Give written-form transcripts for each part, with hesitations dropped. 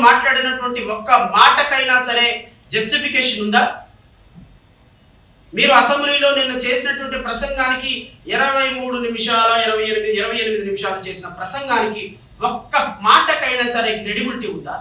మాట్లాడినటువంటి ఒక్క మాటకైనా సరే జస్టిఫికేషన్ ఉందా? మీరు అసెంబ్లీలో నిన్న చేసినటువంటి ప్రసంగానికి 23 నిమిషాల 28 నిమిషాలు చేసిన ప్రసంగానికి ఒక్క మాటకైనా సరే క్రెడిబిలిటీ ఉందా?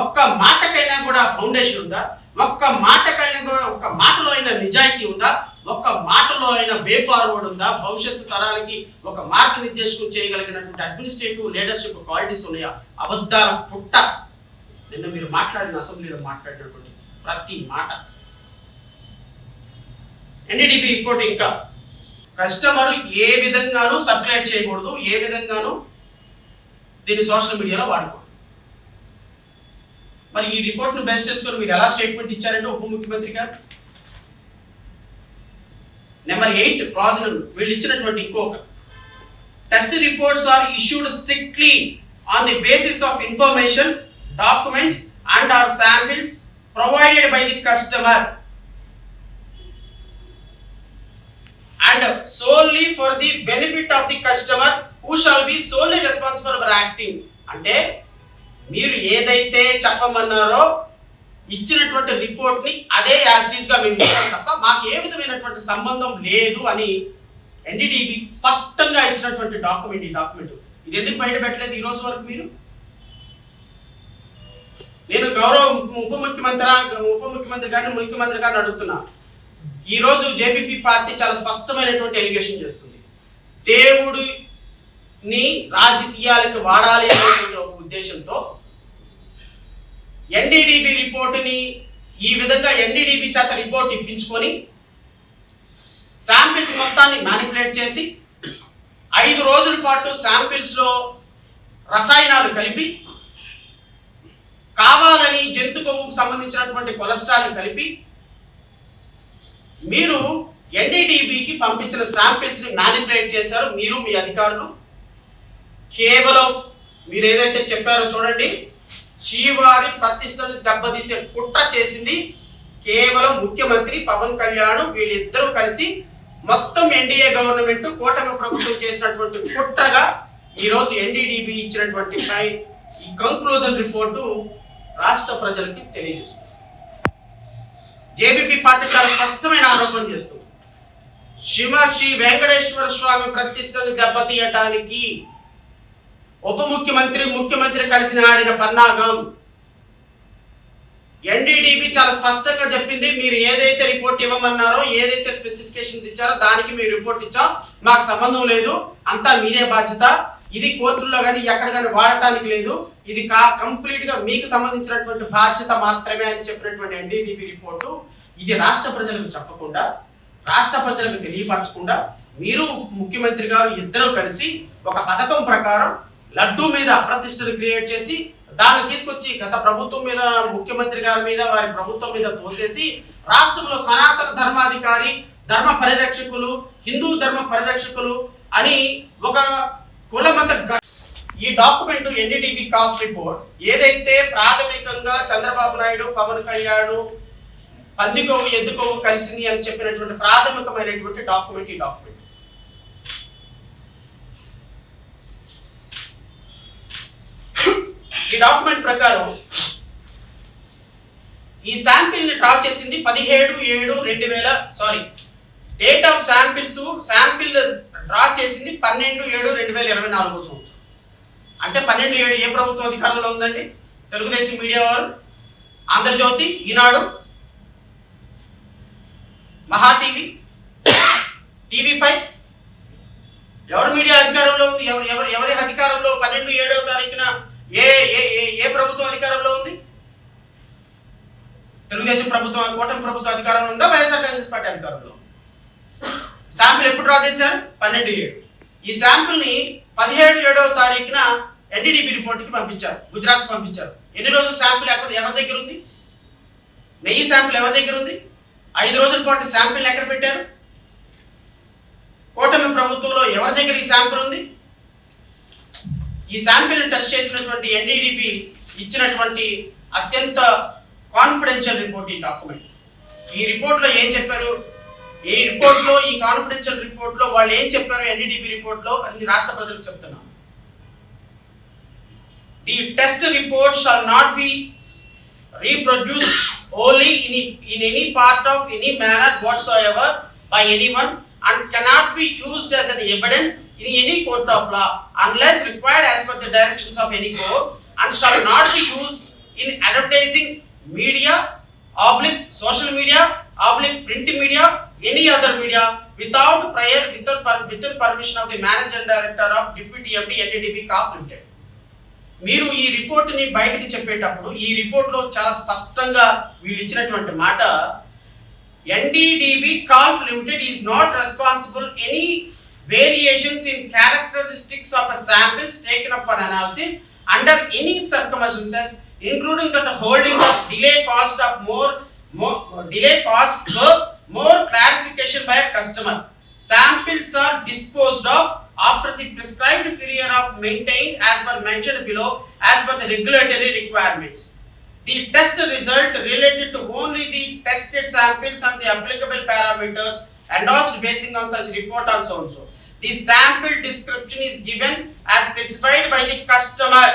ఒక్క మాటకైనా కూడా ఫౌండేషన్ ఉందా? ఒక్క మాటకైనా కూడా ఒక్క మాటలో అయినా నిజాయితీ ఉందా? ఒక్క మాటలో అయినా వే ఫార్వర్డ్ ఉందా? భవిష్యత్తు తరాలకి ఒక మార్గనిర్దేశం చేయగలిగినటువంటి అడ్మినిస్ట్రేటివ్ లీడర్షిప్ క్వాలిటీస్ ఉన్నాయా? అబద్ధాల పుట్ట. నిన్న మీరు మాట్లాడిన అసెంబ్లీలో మాట్లాడినటువంటి ప్రతి మాట. ఎన్డీడీబీ రిపోర్ట్ ఇంకా కస్టమర్ ఏ విధంగానూ సర్క్యులేట్ చేయకూడదు, ఏ విధంగానూ దీన్ని సోషల్ మీడియాలో వాడకూడదు. మరి ఈ రిపోర్ట్ను బేస్ చేసుకొని మీరు ఎలా స్టేట్మెంట్ ఇచ్చారంటే ఉప ముఖ్యమంత్రి గారు? నెంబర్ 8 క్లాజ్ వీళ్ళు ఇచ్చినటువంటి ఇంకొక test reports are issued strictly on the basis of information, documents and or samples provided by the customer and solely for the benefit of the customer who shall be solely responsible for acting. అంటే మీరు ఏదైతే చెప్పమన్నారో ఇచ్చినటువంటి report ని అదే యాస్టీస్ గా మేము ఇస్తాం తప్ప మాకు ఏ విధమైనటువంటి సంబంధం లేదు అని ఎన్డీడీబీ స్పష్టంగా ఇచ్చినటువంటి డాక్యుమెంట్. ఈ డాక్యుమెంట్ ఇది ఎందుకు బయట పెట్టలేదు ఈ రోజు వరకు? మీరు నేను గౌరవ ఉప ముఖ్యమంత్రి గారిని ముఖ్యమంత్రి గారిని అడుగుతున్నా. ఈ రోజు జేపీపీ పార్టీ చాలా స్పష్టమైనటువంటి ఎలిగేషన్ చేస్తుంది. దేవుడిని రాజకీయాలకు వాడాలి అనేటువంటి ఒక ఉద్దేశంతో ఎన్డీడీబీ రిపోర్టుని ఈ విధంగా ఎన్డీడీబీ చేత రిపోర్ట్ ఇప్పించుకొని శాంపిల్స్ మొత్తాన్ని మ్యానిపులేట్ చేసి 5 రోజుల పాటు శాంపిల్స్లో రసాయనాలు కలిపి కావాలని జంతు కొవ్వుకు సంబంధించినటువంటి కొలెస్ట్రాల్ కలిపి మీరు ఎన్డీడీబీకి పంపించిన శాంపిల్స్ ని మ్యానిపులేట్ చేశారు. మీరు మీ అధికారులు కేవలం మీరు ఏదైతే చెప్పారో చూడండి, శ్రీవారి ప్రతిష్టను దెబ్బతీసే కుట్ర చేసింది కేవలం ముఖ్యమంత్రి పవన్ కళ్యాణ్. వీళ్ళిద్దరూ కలిసి మొత్తం ఎన్డీఏ గవర్నమెంట్ కూటమి ప్రభుత్వం చేసినటువంటి కుట్రగా ఈరోజు ఎన్డీడీబీ ఇచ్చినటువంటి ఈ కంక్లూజన్ రిపోర్టు రాష్ట్ర ప్రజలకి తెలియజేస్తుంది. జేబీపీ పార్టీ చాలా స్పష్టమైన ఆరోపణ చేస్తుంది. శ్రీ వెంకటేశ్వర స్వామి ప్రతిష్టను దెబ్బతీయటానికి ఉప ముఖ్యమంత్రి కలిసి ఆడిన పన్నాగం. ఎన్డీడీబీ చాలా స్పష్టంగా చెప్పింది, మీరు ఏదైతే రిపోర్ట్ ఇవ్వమన్నారో, ఏదైతే స్పెసిఫికేషన్స్ ఇచ్చారో దానికి మీరు రిపోర్ట్ ఇచ్చాం, మాకు సంబంధం లేదు, అంతా మీదే బాధ్యత, ఇది కోర్టుల్లో కానీ ఎక్కడ కానీ వాడటానికి లేదు, ఇది కంప్లీట్గా మీకు సంబంధించినటువంటి బాధ్యత మాత్రమే అని చెప్పినటువంటి ఎన్డీడీబీ రిపోర్టు ఇది రాష్ట్ర ప్రజలకు చెప్పకుండా, రాష్ట్ర ప్రజలకు తెలియపరచకుండా మీరు ముఖ్యమంత్రి గారు ఇద్దరూ కలిసి ఒక పథకం ప్రకారం లడ్డూ మీద అప్రతిష్టలు క్రియేట్ చేసి దాన్ని తీసుకొచ్చి గత ప్రభుత్వం మీద, ముఖ్యమంత్రి గారి మీద, వారి ప్రభుత్వం మీద తోసేసి రాష్ట్రంలో సనాతన ధర్మాధికారి, ధర్మ పరిరక్షకులు, హిందూ ధర్మ పరిరక్షకులు అని ఒక కులమత. ఈ డాక్యుమెంట్ ఎన్డీడీబీ కాఫ్ రిపోర్ట్ ఏదైతే ప్రాథమికంగా చంద్రబాబు నాయుడు, పవన్ కళ్యాణ్ పందికోవు ఎద్దుకోవు కలిసింది అని చెప్పినటువంటి ప్రాథమికమైనటువంటి డాక్యుమెంట్. ఈ డాక్యుమెంట్ ప్రకారం ఈ శాంపిల్ ని డ్రా చేసింది 17/7/2000 డేట్ ఆఫ్ శాంపిల్ డ్రా చేసింది 12/7/2024 సంవత్సరం. అంటే 12/7 ఏ ప్రభుత్వం అధికారంలో ఉందండి? తెలుగుదేశం మీడియా వారు, ఆంధ్రజ్యోతి, ఈనాడు, మహా టీవీ, టీవీ5. ఎవరి మీడియా అధికారంలో ఉంది? ఎవరి అధికారంలో 12/7వ తారీఖున ఏ ప్రభుత్వం అధికారంలో ఉంది? తెలుగుదేశం ప్రభుత్వం, కూటమి ప్రభుత్వం అధికారంలో ఉందా? వైఎస్ఆర్ కాంగ్రెస్ పార్టీ అధికారంలో? శాంపిల్ ఎప్పుడు డ్రా చేశారు? 12/7. ఈ శాంపిల్ ని 17/7వ తారీఖున ఎన్డీడీబీ రిపోర్ట్కి పంపించారు, గుజరాత్ పంపించారు. ఎన్ని రోజులు శాంపిల్ ఎవరి దగ్గర ఉంది? నెయ్యి శాంపిల్ ఎవరి దగ్గర ఉంది? 5 రోజుల పాటు శాంపిల్ ఎక్కడ పెట్టారు? కూటమి ప్రభుత్వంలో ఎవరి దగ్గర ఈ శాంపిల్ ఉంది? ఈ శాంపిల్ టెస్ట్ చేసినటువంటి ఎన్డీడీబీ ఇచ్చినటువంటి అత్యంత కాన్ఫిడెన్షియల్ రిపోర్ట్ ఈ డాక్యుమెంట్. ఈ రిపోర్ట్లో ఏం చెప్పారు? ఈ రిపోర్ట్లో, ఈ కాన్ఫిడెన్షియల్ రిపోర్ట్లో వాళ్ళు ఏం చెప్పారు ఎన్డీడీబీ రిపోర్ట్లో అని రాష్ట్ర ప్రజలకు చెప్తున్నాం. The test report shall not be reproduced only in any part of any manner whatsoever by anyone and cannot be used as an evidence in any court of law unless required as per the directions of any court, and shall not be used in advertising media, social media, print media, any other media without written permission of the managing director of Deputy MD NDDB Corp Limited. మీరు ఈ రిపోర్ట్ని బయటకు చెప్పేటప్పుడు ఈ రిపోర్ట్లో చాలా స్పష్టంగా వీళ్ళు ఇచ్చినటువంటి మాట, NDDB calf limited is not responsible any variations in characteristics of a samples taken up for analysis under any circumstances including that holding of delay cost for more clarification by a customer. Samples are disposed of after the prescribed period of maintained as per mentioned below as per the regulatory requirements. The test result related to only the tested samples and the applicable parameters endorsed basing on such report also. The sample description is given as specified by the customer.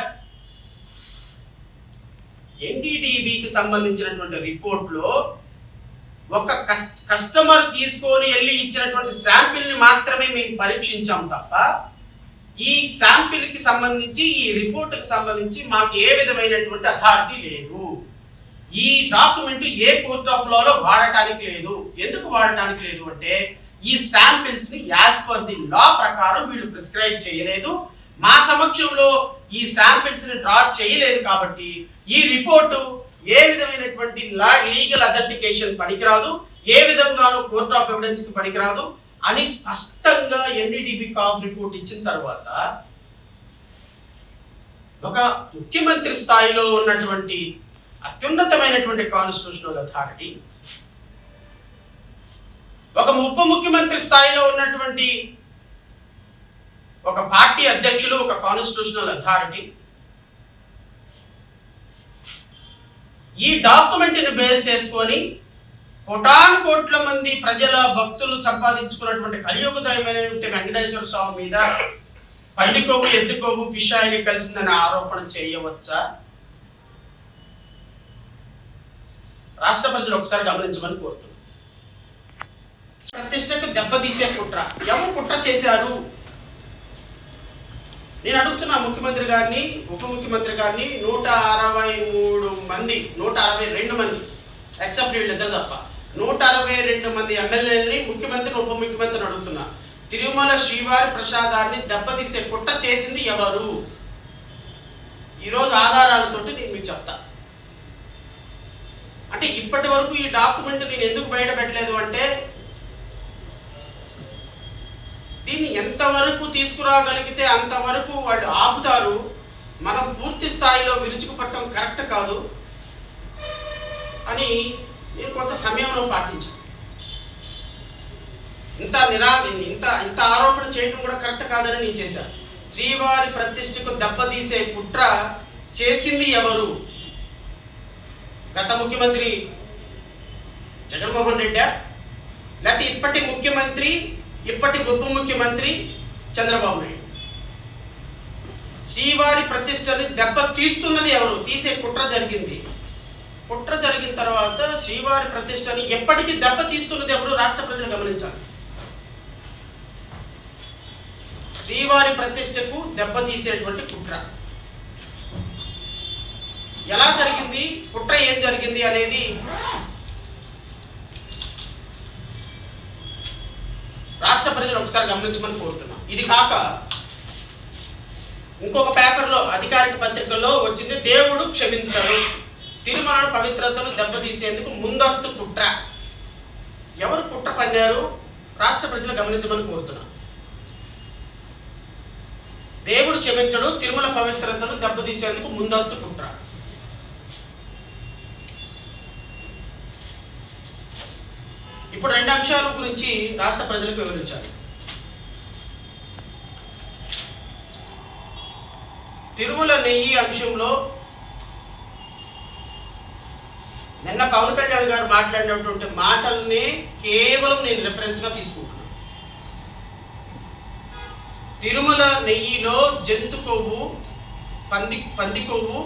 ఎన్డీడీబీకి సంబంధించినటువంటి రిపోర్ట్లో ఒక customer తీసుకొని వెళ్ళి ఇచ్చినటువంటి శాంపిల్ని మాత్రమే మేము పరీక్షించాం తప్ప ఈ శాంపిల్కి సంబంధించి ఈ రిపోర్ట్కి సంబంధించి మాకు ఏ విధమైనటువంటి అథారిటీ లేదు. ఈ డాక్యుమెంట్ ఏ కోర్ట్ ఆఫ్ లాలో వాడటానికి లేదు. ఎందుకు వాడటానికి లేదు అంటే ఈ శాంపిల్స్ని యాజ్ పర్ ది లా ప్రకారం వీళ్ళు ప్రిస్క్రైబ్ చేయలేదు. మా సమక్షంలో ఈ శాంపిల్స్ని డ్రా చేయలేదు కాబట్టి ఈ రిపోర్టు ఏ విధమైనటువంటి లీగల్ అథెంటికేషన్ పనికిరాదు, ఏ విధంగానూ కోర్ట్ ఆఫ్ ఎవిడెన్స్ కి పనికిరాదు అని స్పష్టంగా ఎన్డీడీబీ కాల్ఫ్ రిపోర్ట్ ఇచ్చిన తర్వాత ఒక ముఖ్యమంత్రి స్థాయిలో ఉన్నటువంటి అత్యున్నతమైనటువంటి కాన్స్టిట్యూషనల్ అథారిటీ, ఒక ఉప ముఖ్యమంత్రి స్థాయిలో ఉన్నటువంటి ఒక పార్టీ అధ్యక్షులు, ఒక కాన్స్టిట్యూషనల్ అథారిటీ ఈ డాక్యుమెంట్ని బేస్ చేసుకొని కోటాను కోట్ల మంది ప్రజల భక్తులు సంపాదించుకున్నటువంటి కలియుగదయమైనటువంటి వెంకటేశ్వర స్వామి మీద పందికొవ్వు ఎద్దుకొవ్వు ఫిష్ ఆయిల్ కలిసిందనే ఆరోపణ చేయవచ్చా? రాష్ట్ర ప్రజలు ఒకసారి గమనించమని కోరుతున్నారు. ప్రతిష్టకు దెబ్బతీసే కుట్ర ఎవరు కుట్ర చేశారు? నేను అడుగుతున్నా ముఖ్యమంత్రి గారిని, ఉప ముఖ్యమంత్రి గారిని, 162 మంది ఎక్సెప్ట్ వీళ్ళిద్దరు తప్ప 162 మంది ఎమ్మెల్యేలని, ముఖ్యమంత్రిని, ఉప ముఖ్యమంత్రిని అడుగుతున్నా, తిరుమల శ్రీవారి ప్రసాదాన్ని దెబ్బతీసే కుట్ర చేసింది ఎవరు? ఈరోజు ఆధారాలతోటి నేను మీకు చెప్తా. అంటే ఇప్పటి వరకు ఈ డాక్యుమెంట్ నేను ఎందుకు బయట పెట్టలేదు అంటే దీన్ని ఎంతవరకు తీసుకురాగలిగితే అంతవరకు వాళ్ళు ఆపుతారు. మనం పూర్తి స్థాయిలో విరుచుకుపట్టడం కరెక్ట్ కాదు అని నేను కొంత సమయంలో పాటించాను. ఇంత ఆరోపణ చేయడం కూడా కరెక్ట్ కాదని నేను చేశాను. శ్రీవారి ప్రతిష్టకు దెబ్బతీసే కుట్ర చేసింది ఎవరు? గత ముఖ్యమంత్రి జగన్మోహన్ రెడ్డి, లేకపోతే ఇప్పటి ముఖ్యమంత్రి, ఇప్పటి ఉప ముఖ్యమంత్రి చంద్రబాబు నాయుడు? శ్రీవారి ప్రతిష్టని దెబ్బ తీస్తున్నది ఎవరు? తీసే కుట్ర జరిగింది. కుట్ర జరిగిన తర్వాత శ్రీవారి ప్రతిష్టని ఎప్పటికీ దెబ్బ తీస్తున్నది ఎవరు? రాష్ట్ర ప్రజలు గమనించాలి. శ్రీవారి ప్రతిష్టకు దెబ్బ తీసేటువంటి కుట్ర ఎలా జరిగింది, కుట్ర ఏం జరిగింది అనేది రాష్ట్ర ప్రజలు ఒకసారి గమనించమని కోరుతున్నాం. ఇది కాక ఇంకొక పేపర్లో, అధికారిక పత్రికల్లో వచ్చింది, దేవుడు క్షమించరు, తిరుమల పవిత్రతను దెబ్బతీసేందుకు ముందస్తు కుట్ర. ఎవరు కుట్ర పన్నారు? రాష్ట్ర ప్రజలు గమనించమని కోరుతున్నాం. దేవుడు క్షమించడు, తిరుమల పవిత్రతను దెబ్బతీసేందుకు ముందస్తు కుట్ర. ఇప్పుడు 2 అంశాల గురించి రాష్ట్ర ప్రజలకు వివరించాలి. తిరుమల నెయ్యి అంశంలో నిన్న పవన్ కళ్యాణ్ గారు మాట్లాడినటువంటి మాటల్ని కేవలం నేను రెఫరెన్స్గా తీసుకుంటున్నాను. తిరుమల నెయ్యిలో జంతు కొవ్వు పంది కొవ్వు,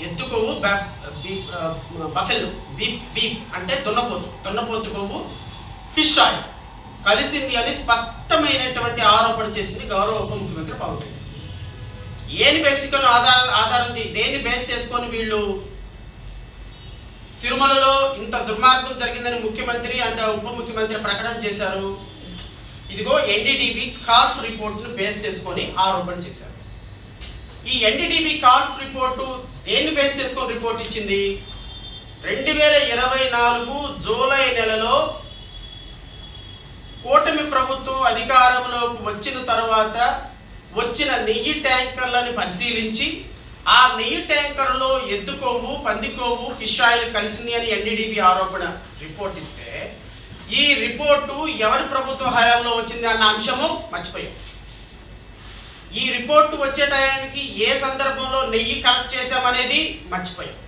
ఎద్దు కొవ్వు, బఫెల్ బీఫ్ అంటే దున్నపోతు కొవ్వు, ఫిష్ ఆయిల్ కలిసింది అని స్పష్టమైనటువంటి ఆరోపణ చేసింది గౌరవ ఉప ముఖ్యమంత్రి పవన్ కళ్యాణ్. ఏని బేసికల్ ఆధారం దేన్ని బేస్ చేసుకొని వీళ్ళు తిరుమలలో ఇంత దుర్మార్గం జరిగిందని ముఖ్యమంత్రి అండ్ ఉప ముఖ్యమంత్రి ప్రకటన చేశారు? ఇదిగో ఎన్డీడీబీ కాల్ఫ్ రిపోర్ట్ను బేస్ చేసుకొని ఆరోపణ చేశారు. ఈ ఎన్డీడీబీ కాల్ఫ్ రిపోర్టు దేన్ని బేస్ చేసుకొని రిపోర్ట్ ఇచ్చింది? 2024 జూలై నెలలో కూటమి ప్రభుత్వం అధికారంలోకి వచ్చిన తర్వాత వచ్చిన నెయ్యి ట్యాంకర్లను పరిశీలించి ఆ నెయ్యి ట్యాంకర్లో ఎద్దు కొవ్వు, పంది కొవ్వు, ఫిష్ ఆయిల్ కలిసింది అని ఎన్డీడీబీ ఆరోపణ రిపోర్ట్ ఇస్తే ఈ రిపోర్టు ఎవరి ప్రభుత్వ హయాంలో వచ్చింది అన్న అంశము మర్చిపోయాం. ఈ రిపోర్టు వచ్చే టయానికి ఏ సందర్భంలో నెయ్యి కలెక్ట్ చేశామనేది మర్చిపోయాం.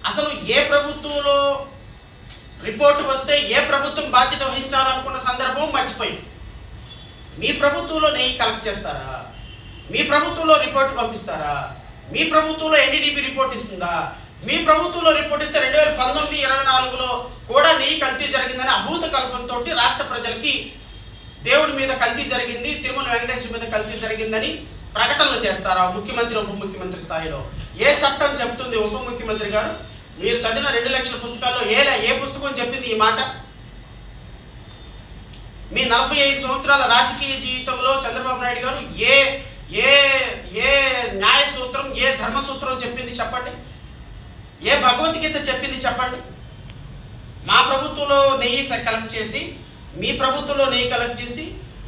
అసలు ఏ ప్రభుత్వంలో రిపోర్టు వస్తే ఏ ప్రభుత్వం బాధ్యత వహించాలనుకున్న సందర్భం మర్చిపోయాం. మీ ప్రభుత్వంలో నెయ్యి కలెక్ట్ చేస్తారా? మీ ప్రభుత్వంలో రిపోర్ట్ పంపిస్తారా? మీ ప్రభుత్వంలో ఎన్డీడీబీ రిపోర్ట్ ఇస్తుందా? మీ ప్రభుత్వంలో రిపోర్ట్ ఇస్తే 2019-24లో కూడా నెయ్యి కల్తీ జరిగిందని అభూత కల్పనతో రాష్ట్ర ప్రజలకి దేవుడి మీద కల్తీ జరిగింది, తిరుమల వెంకటేశ్వర మీద కల్తీ జరిగిందని ప్రకటనలు చేస్తారా ముఖ్యమంత్రి, ఉప ముఖ్యమంత్రి స్థాయిలో? ఏ చట్టం చెప్తుంది ఉప ముఖ్యమంత్రి గారు? మీరు చదివిన 2 లక్షల పుస్తకాల్లో ఏ పుస్తకం చెప్పింది ఈ మాట? మీ 45 సంవత్సరాల రాజకీయ జీవితంలో చంద్రబాబు నాయుడు గారు ఏ ఏ ఏ న్యాయ సూత్రం, ఏ ధర్మ సూత్రం చెప్పింది చెప్పండి? ఏ భగవద్గీత చెప్పింది చెప్పండి? మా ప్రభుత్వంలో నెయ్యి కలెక్ట్ చేసి, మీ ప్రభుత్వంలో నెయ్యి కలెక్ట్ చేసి,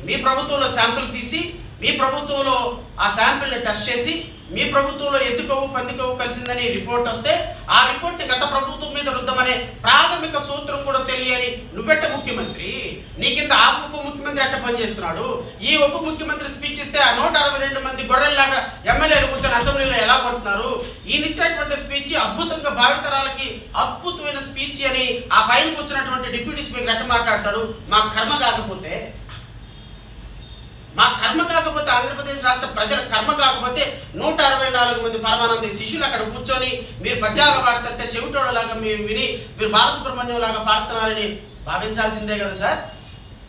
మీ ప్రభుత్వంలో శాంపిల్ తీసి, మీ ప్రభుత్వంలో ఆ శాంపిల్ని టెస్ట్ చేసి, మీ ప్రభుత్వంలో ఎద్దు కొవ్వు, పంది కొవ్వు కలిసిందని రిపోర్ట్ వస్తే ఆ రిపోర్ట్ని గత ప్రభుత్వం మీద రుద్దమనే ప్రాథమిక సూత్రం కూడా తెలియని నువ్వెట్ట ముఖ్యమంత్రి? నీ కింద ఆ ఉప ముఖ్యమంత్రి ఎట్ట పనిచేస్తున్నాడు? ఈ ఉప ముఖ్యమంత్రి స్పీచ్ ఇస్తే ఆ 162 మంది గొర్రెల్లాగా ఎమ్మెల్యేలు కూర్చొని అసెంబ్లీలో ఎలా కొడుతున్నారు? ఈయనిచ్చేటువంటి స్పీచ్ అద్భుతంగా భావితరాలకి అద్భుతమైన స్పీచ్ అని ఆ పైన కూర్చున్నటువంటి డిప్యూటీ స్పీకర్ ఎట్ట మాట్లాడతారు? మా కర్మ కాకపోతే ఆంధ్రప్రదేశ్ రాష్ట్ర ప్రజల కర్మ కాకపోతే 164 మంది పరమానంద శిష్యులు అక్కడ కూర్చొని మీరు పద్యాలు పాడుతుంటే చెవిటోడలాగా మేము విని మీరు బాలసుబ్రహ్మణ్యం లాగా పాడుతున్నారని భావించాల్సిందే కదా సార్.